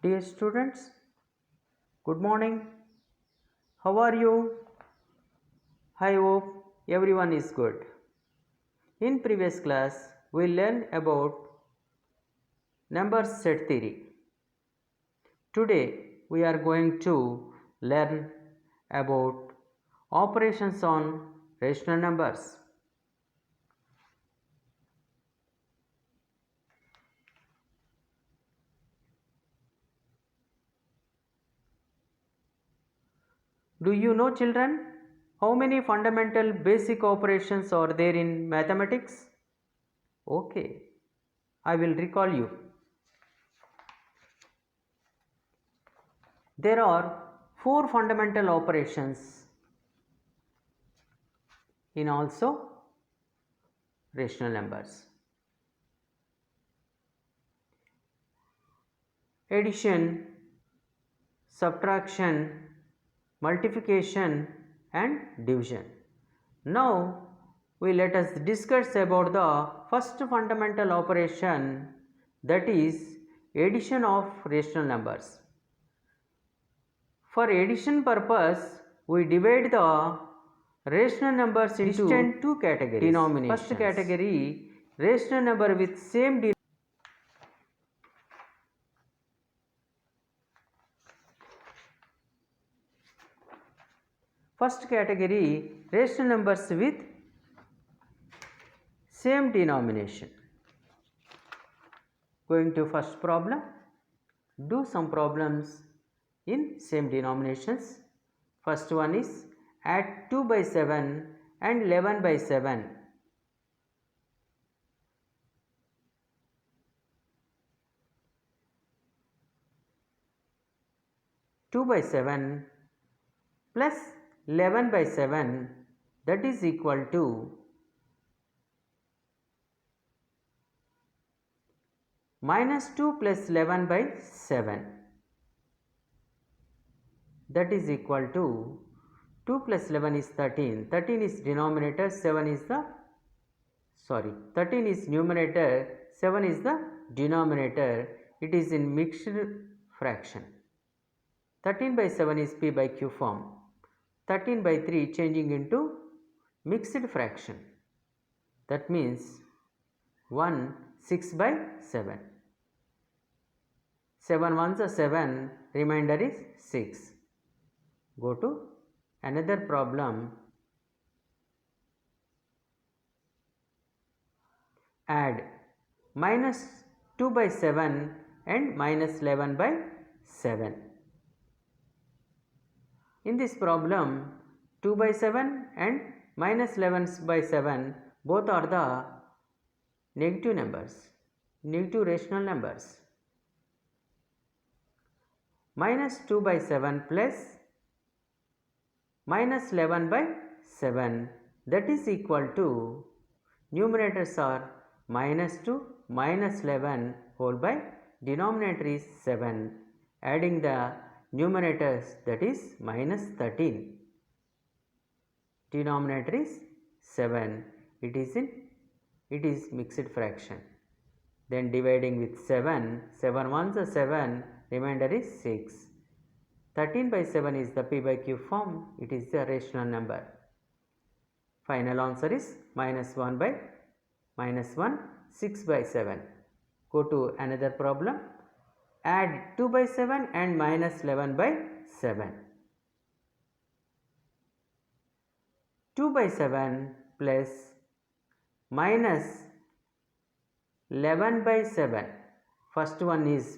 Dear students, good morning. How are you? I hope everyone is good. In previous class, we learned about number set theory. Today, we are going to learn about operations on rational numbers. Do you know, children, how many fundamental basic operations are there in mathematics? Okay, I will recall you. There are four fundamental operations in also rational numbers: addition, subtraction, multiplication and division. Now we let us discuss about the first fundamental operation, that is addition of rational numbers. For addition purpose, we divide the rational numbers into two categories. Denominations. First category, rational number with same First category, rational numbers with same denomination. Going to first problem, do some problems in same denominations. First one is add 2 by 7 and 11 by 7. Two by 7 plus 11 by 7, that is equal to minus 2 plus 11 by 7, that is equal to 2 plus 11 is 13. 13 is denominator, 13 is numerator, 7 is the denominator. It is in mixed fraction. 13 by 7 is p by q form. 13 by 3 changing into mixed fraction. That means 6 by 7. 7 ones are 7, remainder is 6. Go to another problem. Add minus 2 by 7 and minus 11 by 7. In this problem, 2 by 7 and minus 11 by 7 both are the negative numbers, negative rational numbers. Minus 2 by 7 plus minus 11 by 7, that is equal to, numerators are minus 2 minus 11 whole by denominator is 7, adding the numerators, that is minus 13, denominator is 7, it is mixed fraction. Then dividing with 7, 7 ones are 7, remainder is 6. 13 by 7 is the p by q form, it is the rational number. Final answer is minus 1, 6 by 7. Go to another problem. Add 2 by 7 and minus 11 by 7. 2 by 7 plus minus 11 by 7. First one is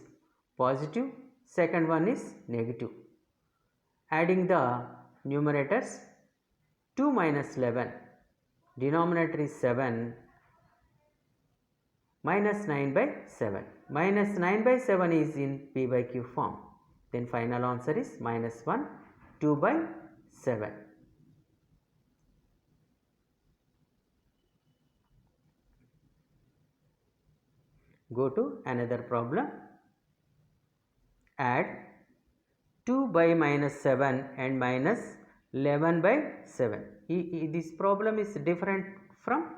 positive, second one is negative. Adding the numerators, 2 minus 11, denominator is 7, minus 9 by 7. Minus 9 by 7 is in p by q form. Then final answer is minus 1, 2 by 7. Go to another problem. Add 2 by minus 7 and minus 11 by 7. This problem is different from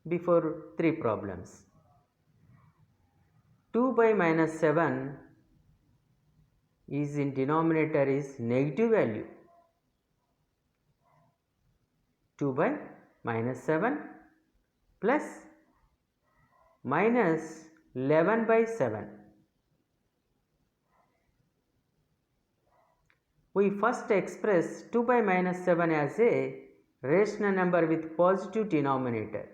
before 3 problems. 2 by minus 7 is in denominator is negative value. 2 by minus 7 plus minus 11 by 7. We first express 2 by minus 7 as a rational number with positive denominator.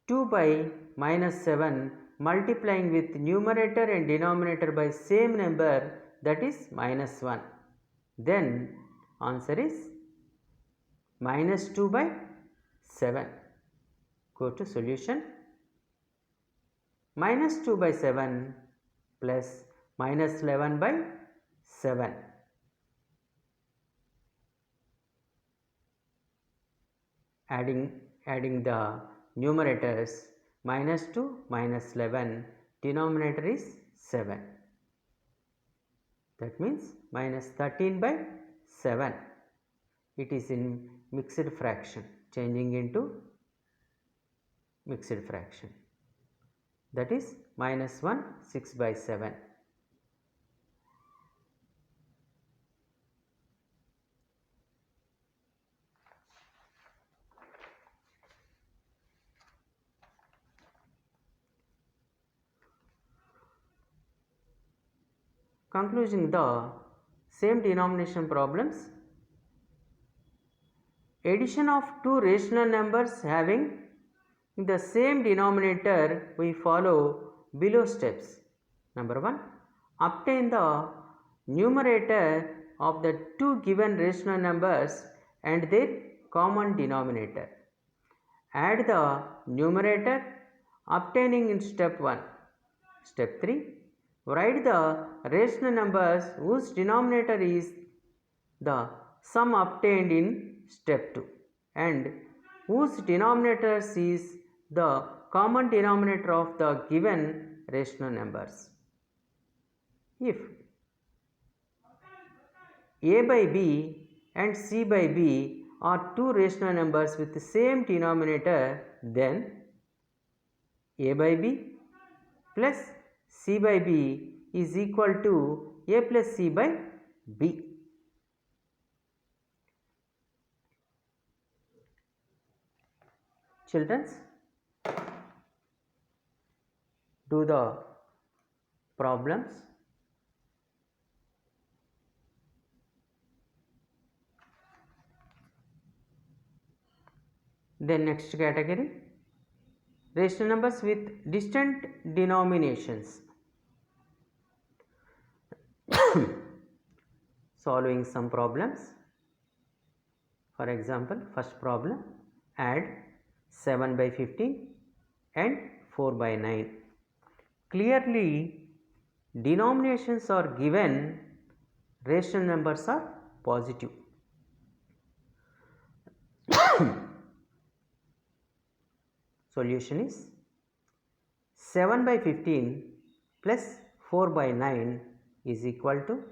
2 by minus 7 multiplying with numerator and denominator by same number, that is minus 1. Then answer is minus 2 by 7. Go to solution. Minus 2 by 7 plus minus 11 by 7. Adding the numerators, minus 2 minus 11, denominator is 7. That means minus 13 by 7. It is in mixed fraction, changing into mixed fraction. That is minus 1 6 by 7. Concluding the same denomination problems, addition of two rational numbers having the same denominator, we follow below steps. Number 1, obtain the numerator of the two given rational numbers and their common denominator. Add the numerator obtaining in step 1. Step 3, write the rational numbers whose denominator is the sum obtained in step 2 and whose denominator is the common denominator of the given rational numbers. If a by b and c by b are two rational numbers with the same denominator, then a by b plus c by b is equal to a plus c by b. Children, do the problems. Then next category, rational numbers with distant denominations. Solving some problems. For example, first problem, add 7 by 15 and 4 by 9. Clearly, denominations are given, rational numbers are positive. Solution is 7 by 15 plus 4 by 9 is equal to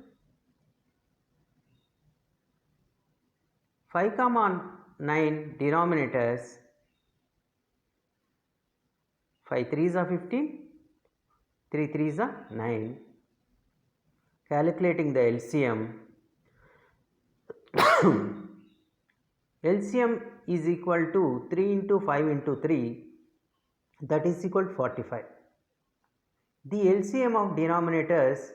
5, 9 denominators, 5 3s are 15, 3 3s are 9. Calculating the LCM, LCM is equal to 3 into 5 into 3, that is equal to 45. The LCM of denominators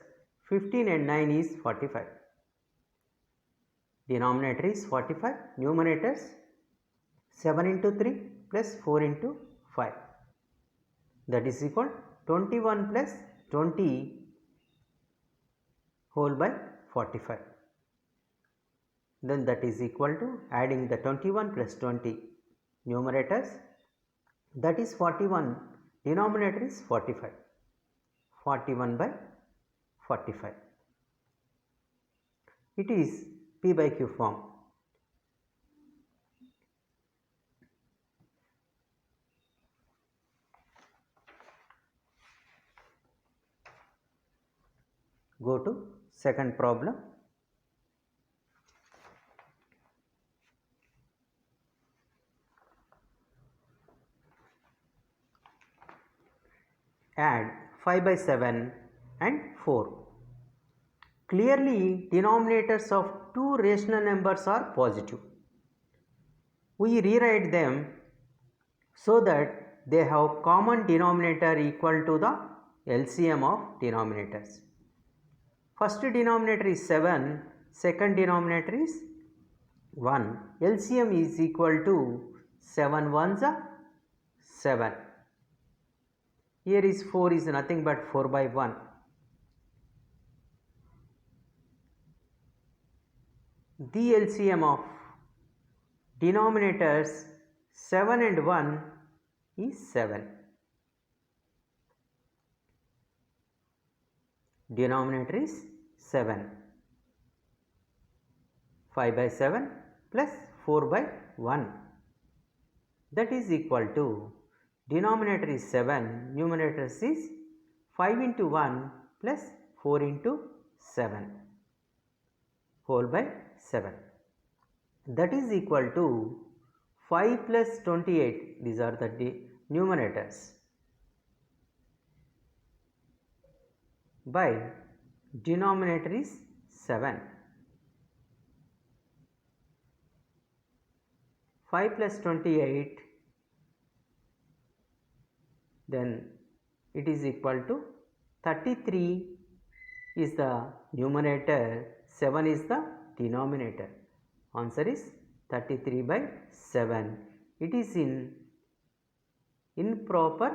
15 and 9 is 45. Denominator is 45, numerators 7 into 3 plus 4 into 5, that is equal 21 plus 20 whole by 45. Then that is equal to, adding the 21 plus 20 numerators, that is 41, denominator is 45, 41 by 45. It is P by Q form. Go to second problem. Add 5 by 7 and 4. Clearly, denominators of two rational numbers are positive. We rewrite them so that they have common denominator equal to the LCM of denominators. First denominator is 7, second denominator is 1. LCM is equal to 7 ones are 7. Here is 4 is nothing but 4 by 1. The LCM of denominators 7 and 1 is 7. Denominator is 7. 5 by 7 plus 4 by 1, that is equal to denominator is 7, numerator is 5 into 1 plus 4 into 7 whole by 7, that is equal to 5 plus 28. These are the numerators by denominator is 7. 5 plus 28, then it is equal to 33 is the numerator, 7 is the denominator. Answer is 33 by 7. It is in improper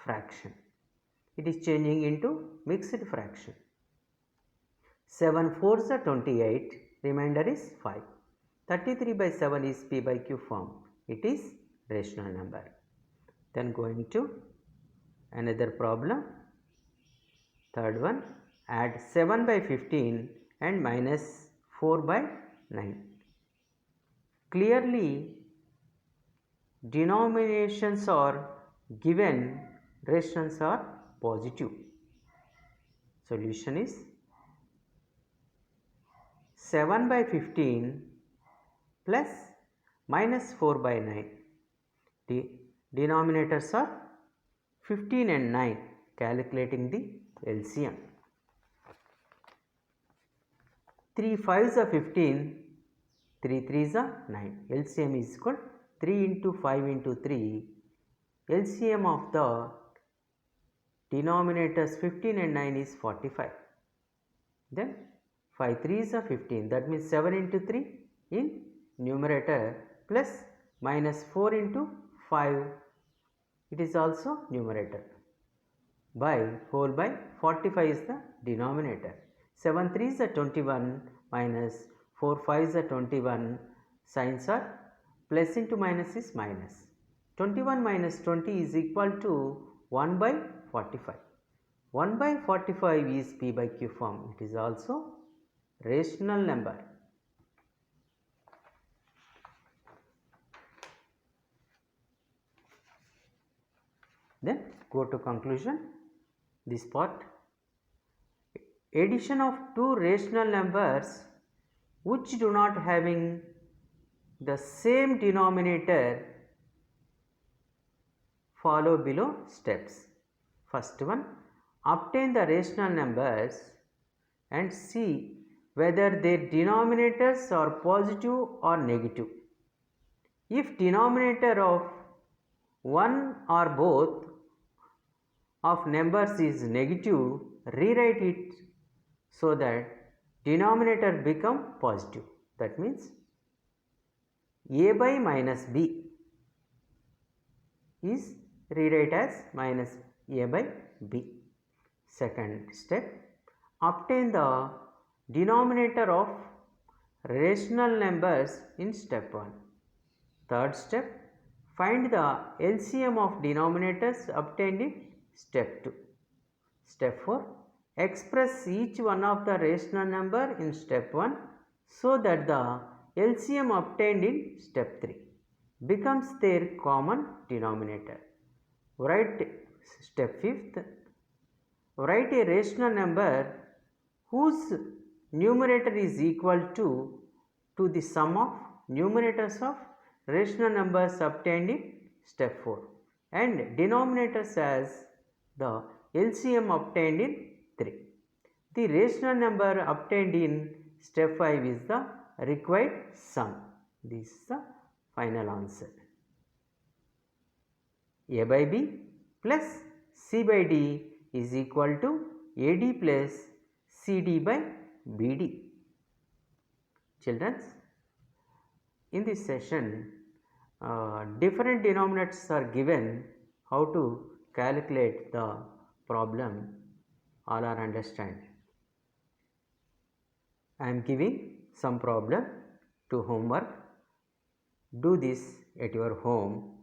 fraction. It is changing into mixed fraction. 7 4s are 28, remainder is 5. 33 by 7 is P by Q form. It is rational number. Then going to another problem. Third one, add 7 by 15 and minus 4 by 9. Clearly, denominations are given, rationals are positive. Solution is 7 by 15 plus minus 4 by 9. Denominators are 15 and 9. Calculating the LCM. 3 5s are 15, 3 3s are 9. LCM is equal 3 into 5 into 3. LCM of the denominators 15 and 9 is 45. Then 5 3s are 15. That means 7 into 3 in numerator plus minus 4 into 5. It is also numerator by whole by 45 is the denominator. 7 3s are 21 minus 4 5s are 21. Signs are plus into minus is minus. 21 minus 20 is equal to 1 by 45. 1 by 45 is P by Q form. It is also rational number. Then go to conclusion. This part, addition of two rational numbers which do not having the same denominator, follow below steps. First one, obtain the rational numbers and see whether their denominators are positive or negative. If denominator of one or both of numbers is negative, rewrite it so that denominator become positive. That means a by minus b is rewrite as minus a by b. Second step, obtain the denominator of rational numbers in step 1. Third step, find the LCM of denominators obtained in step 2. Step 4, express each one of the rational number in step 1 so that the LCM obtained in step 3 becomes their common denominator. Write step 5th, write a rational number whose numerator is equal to the sum of numerators of rational numbers obtained in step 4 and denominators as the LCM obtained in 3. The rational number obtained in step 5 is the required sum. This is the final answer. A by B plus C by D is equal to AD plus CD by BD. Children, in this session, different denominators are given. How to calculate the problem, all are understand. I am giving some problem to homework. Do this at your home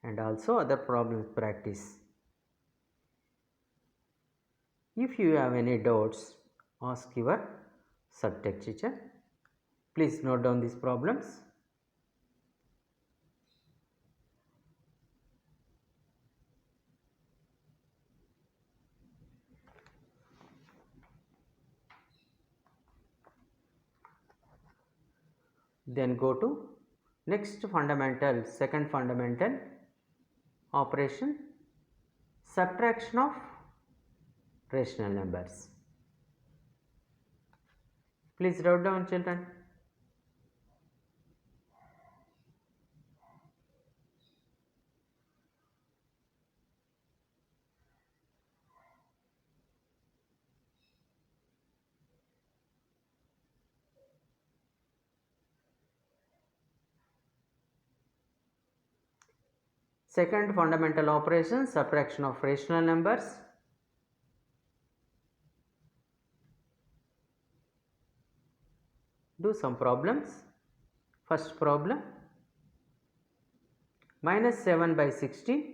and also other problems practice. If you have any doubts, ask your subject teacher. Please note down these problems. Then go to next fundamental, second fundamental operation, subtraction of rational numbers. Please write down, children. Second fundamental operation, subtraction of rational numbers. Do some problems. First problem, minus 7 by 16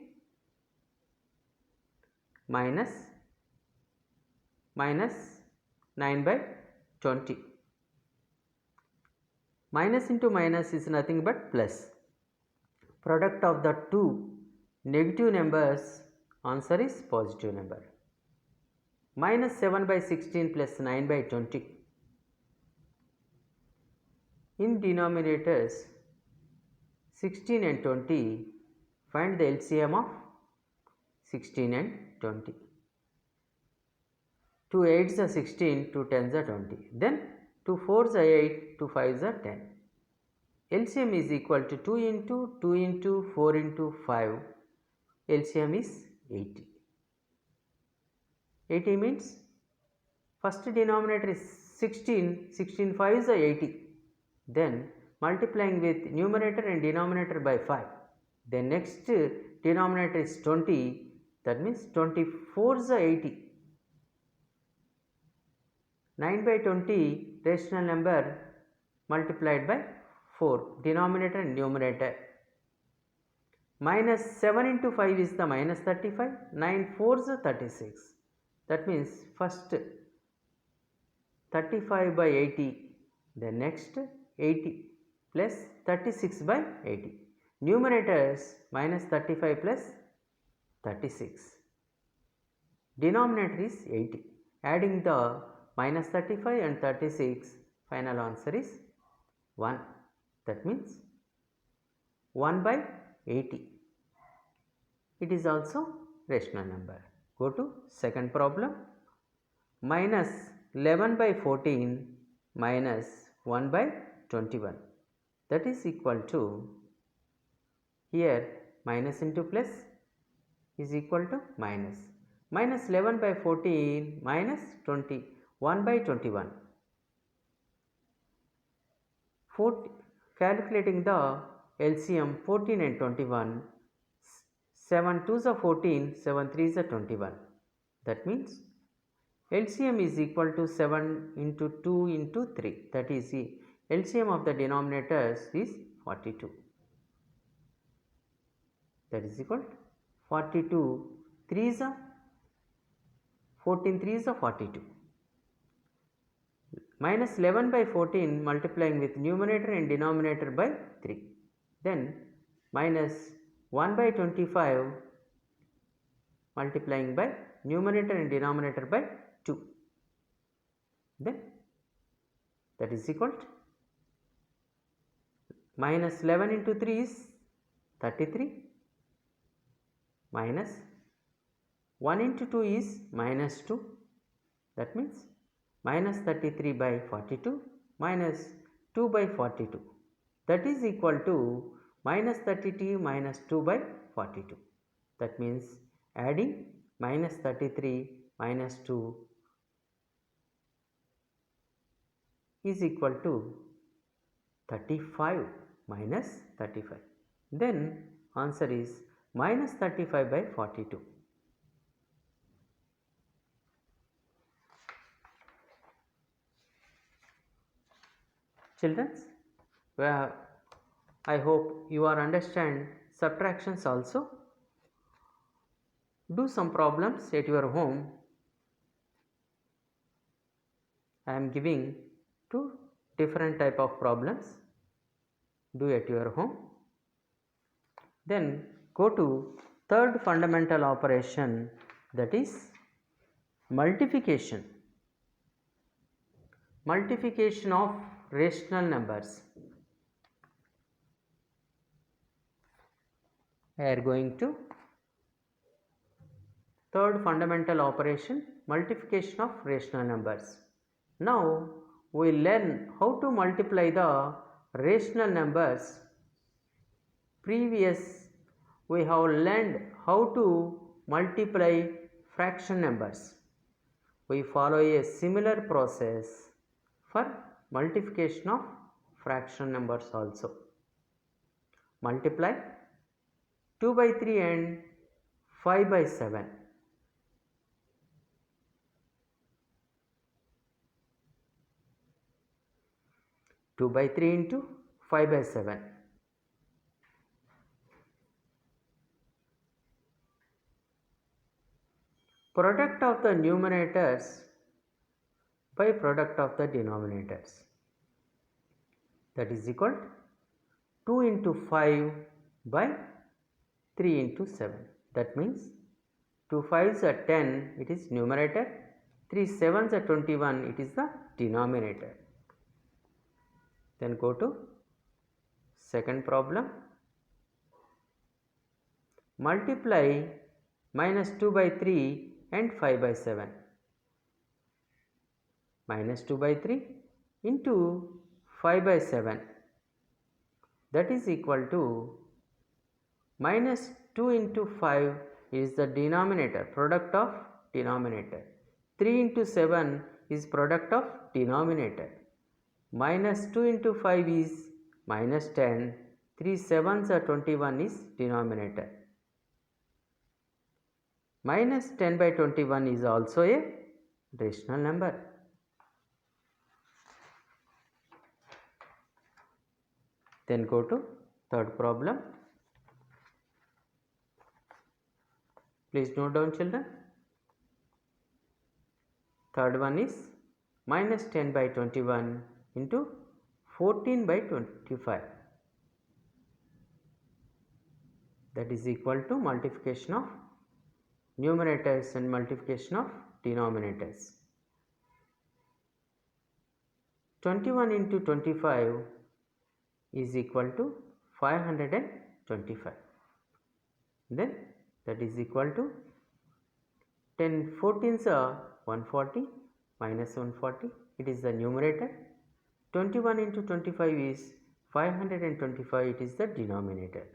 minus 9 by 20. Minus into minus is nothing but plus. Product of the two negative numbers, answer is positive number. Minus 7 by 16 plus 9 by 20. In denominators 16 and 20, find the LCM of 16 and 20. 2 8s are 16, 2 10s are 20. Then 2 4s are 8, 2 5s are 10. LCM is equal to 2 into 2 into 4 into 5. LCM is 80. 80 means first denominator is 16, 16 5s are 80. Then multiplying with numerator and denominator by 5. Then next denominator is 20, that means 24s are 80. 9 by 20 rational number multiplied by 4, denominator and numerator. Minus 7 into 5 is the minus 35, 9 4s are 36. That means first 35 by 80, the next 80 plus 36 by 80. Numerators minus 35 plus 36. Denominator is 80. Adding the minus 35 and 36, final answer is 1. That means 1 by 80. It is also rational number. Go to second problem. Minus 11 by 14 minus 1 by 21. That is equal to, here minus into plus is equal to minus. Minus 11 by 14 minus 20, 1 by 21. Calculating the LCM 14 and 21, 7 2s are 14, 7 3s are 21. That means LCM is equal to 7 into 2 into 3. That is the LCM of the denominators is 42. That is equal to 42. 3s are 14 3s are 42. Minus 11 by 14 multiplying with numerator and denominator by 3. Then minus 1 by 25 multiplying by numerator and denominator by 2. Then that is equal to minus 11 into 3 is 33 minus 1 into 2 is minus 2, that means minus 33 by 42 minus 2 by 42, that is equal to minus 32 minus 2 by 42. That means adding minus 33 minus 2 is equal to 35 minus 35. Then answer is minus 35 by 42. Children, I hope you are understand subtractions also. Do some problems at your home. I am giving two different type of problems. Do at your home. Then go to third fundamental operation, that is multiplication. Multiplication of rational numbers. We are going to third fundamental operation, multiplication of rational numbers. Now we learn how to multiply the rational numbers. Previous we have learned how to multiply fraction numbers. We follow a similar process for multiplication of fraction numbers also. Multiply 2 by 3 and 5 by 7. Two by 3 into 5 by 7. Product of the numerators by product of the denominators, that is equal to 2 into 5 by 3 into 7. That means 2 5s are 10, it is numerator, 3 7s are 21, it is the denominator. Then go to second problem. Multiply minus 2 by 3 and 5 by 7. Minus 2 by 3 into 5 by 7, that is equal to minus 2 into 5 is the denominator, product of denominator. 3 into 7 is product of denominator. Minus 2 into 5 is minus 10. 3 7s are 21 is denominator. Minus 10 by 21 is also a rational number. Then go to third problem. Please note down, children. Third one is minus 10 by 21 into 14 by 25. That is equal to multiplication of numerators and multiplication of denominators. 21 into 25 is equal to 525. Then that is equal to 10 14s are 140 minus 140, it is the numerator. 21 into 25 is 525, it is the denominator.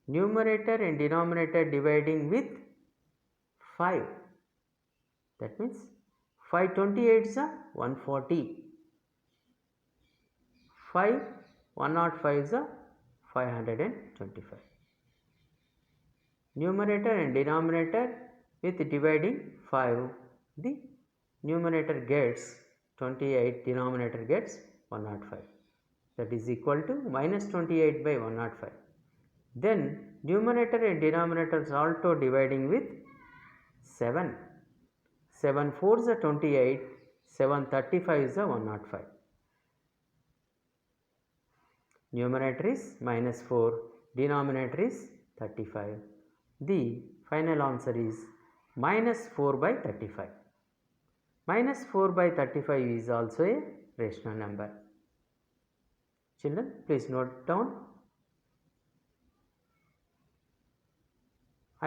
Numerator and denominator dividing with 5, that means 5 28s are 140, 5 105s are 525. Numerator and denominator with dividing 5, the numerator gets 28, denominator gets 105, that is equal to minus 28 by 105. Then numerator and denominators also dividing with 7. 7 4s are 28, 7 35s are 105. Numerator is minus 4, denominator is 35. The final answer is minus 4 by 35. Minus 4 by 35 is also a rational number. Children, please note down.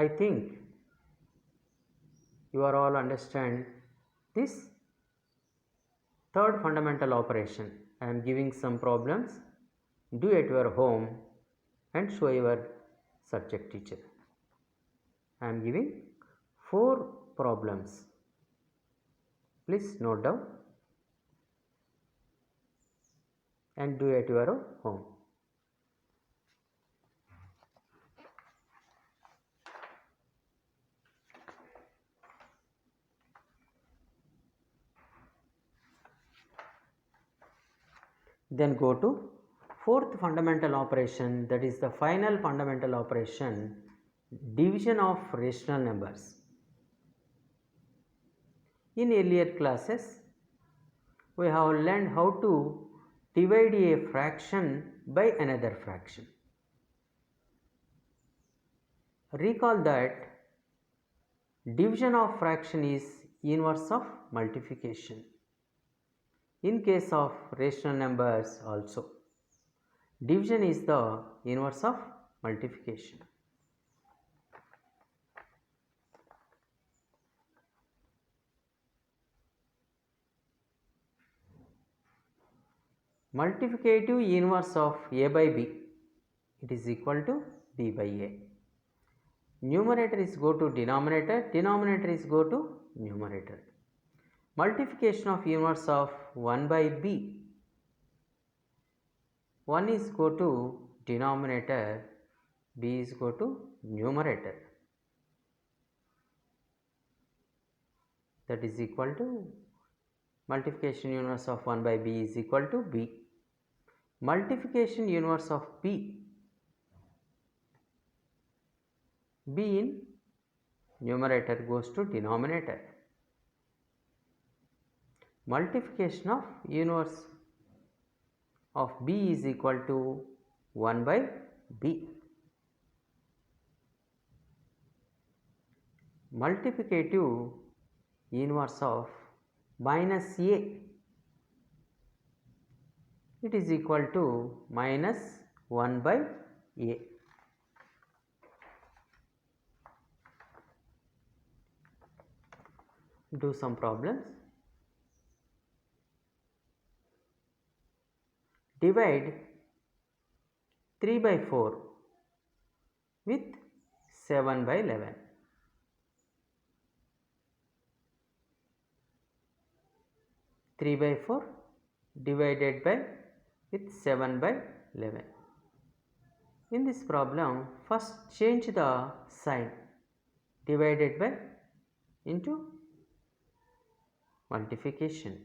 I think you are all understand this third fundamental operation. I am giving some problems. Do at your home and show your subject teacher. I am giving 4 problems. Please note down and do at your home. Then go to fourth fundamental operation, that is the final fundamental operation, division of rational numbers. In earlier classes, we have learned how to divide a fraction by another fraction. Recall that division of fraction is inverse of multiplication. In case of rational numbers also, division is the inverse of multiplication. Multiplicative inverse of a by b, it is equal to b by a. Numerator is go to denominator, denominator is go to numerator. Multiplication of inverse of 1 by b, 1 is go to denominator, b is go to numerator. That is equal to multiplication inverse of 1 by b is equal to b. Multiplication inverse of b, b in numerator goes to denominator. Multiplication of inverse of b is equal to 1 by b. Multiplicative inverse of minus a, it is equal to minus 1 by a. Do some problems. Divide 3 by 4 with 7 by 11. Three by 4 divided by with 7 by 11. In this problem, first change the sign, divided by into multiplication.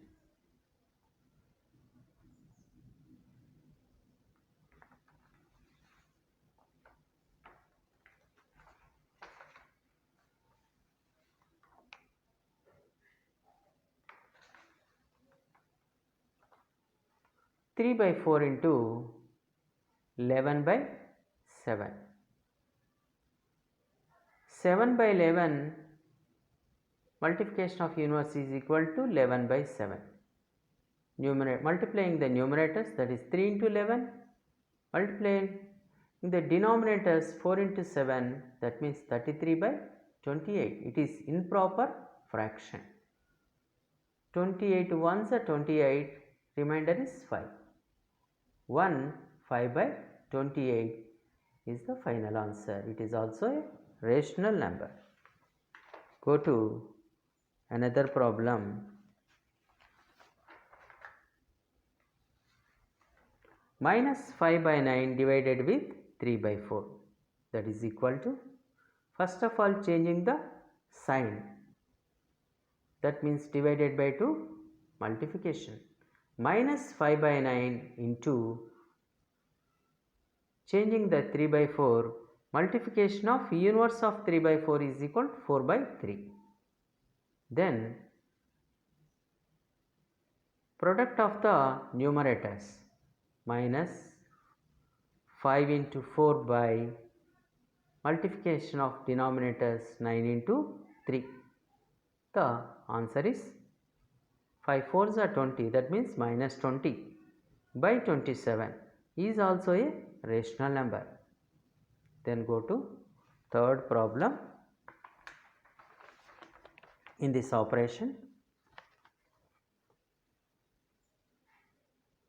Three by 4 into 11 by 7. 7 by 11, multiplication of inverse is equal to 11 by 7. Multiplying the numerators, that is 3 into 11, multiplying the denominators 4 into 7, that means 33 by 28. It is improper fraction. 28 ones are 28, remainder is 5. 5 by 28 is the final answer. It is also a rational number. Go to another problem. Minus 5 by 9 divided with 3 by 4, that is equal to, first of all changing the sign, that means divided by 2, multiplication. Minus 5 by 9 into changing the 3 by 4, multiplication of inverse of 3 by 4 is equal to 4 by 3. Then product of the numerators, minus 5 into 4 by multiplication of denominators 9 into 3. The answer is 5 4s are 20, that means minus 20 by 27 is also a rational number. Then go to third problem in this operation.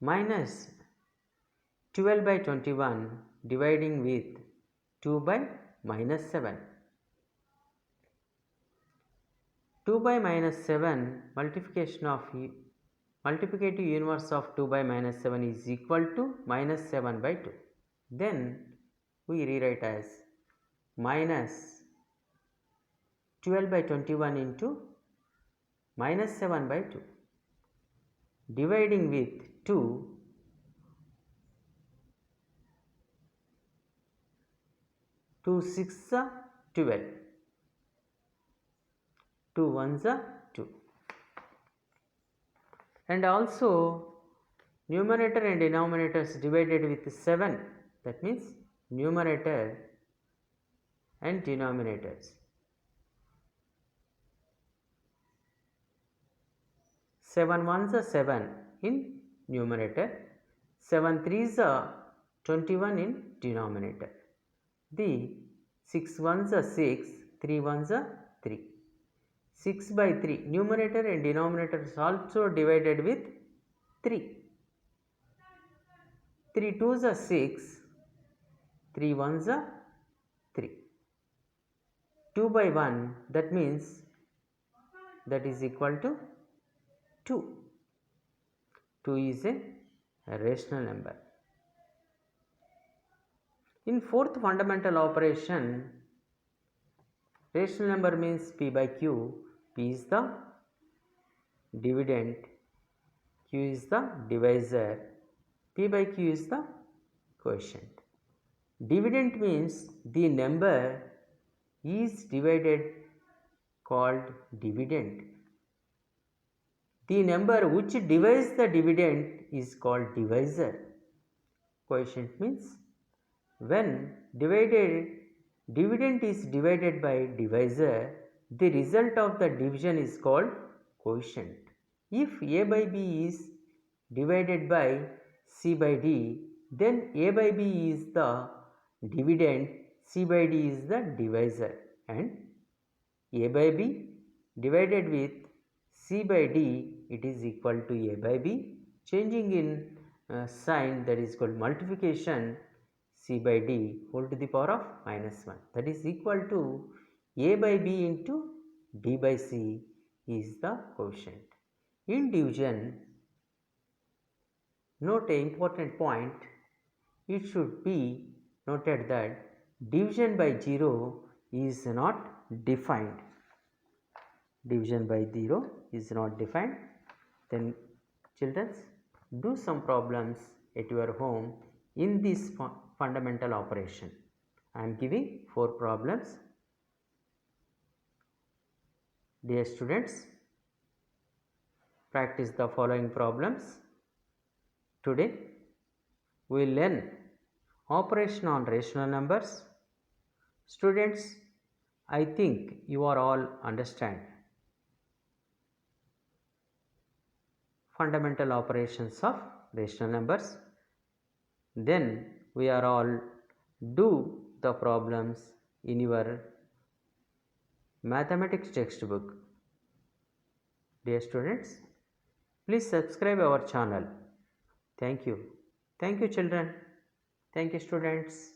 Minus 12 by 21 dividing with 2 by minus 7. 2 by minus 7 multiplicative inverse of 2 by minus 7 is equal to minus 7 by 2. Then we rewrite as minus 12 by 21 into minus 7 by 2 dividing with 2 2 6 12 2 1 2, and also numerator and denominators divided with 7, that means numerator and denominators. 7 1s are 7 in numerator, 7 3s are 21 in denominator. The 6 1s are 6, 3 1s are 3. 6 by 3, numerator and denominator is also divided with 3. 3 2s are 6, 3 1s are 3. 2 by 1, that means that is equal to 2. 2 is a rational number. In fourth fundamental operation, rational number means P by Q. P is the dividend, Q is the divisor, P by Q is the quotient. Dividend means the number is divided called dividend. The number which divides the dividend is called divisor. Quotient means when dividend is divided by divisor, the result of the division is called quotient. If A by B is divided by C by D, then A by B is the dividend, C by D is the divisor, and A by B divided with C by D, it is equal to A by B. Changing in sign, that is called multiplication, C by D whole to the power of minus 1, that is equal to A by B into D by C is the quotient. In division, note an important point. It should be noted that division by 0 is not defined. Division by 0 is not defined. Then children, do some problems at your home in this fundamental operation. I am giving 4 problems. Dear students, practice the following problems. Today we will learn operation on rational numbers. Students, I think you are all understand fundamental operations of rational numbers. Then we are all do the problems in your mathematics textbook. Dear students, please subscribe our channel. Thank you. Thank you children. Thank you students.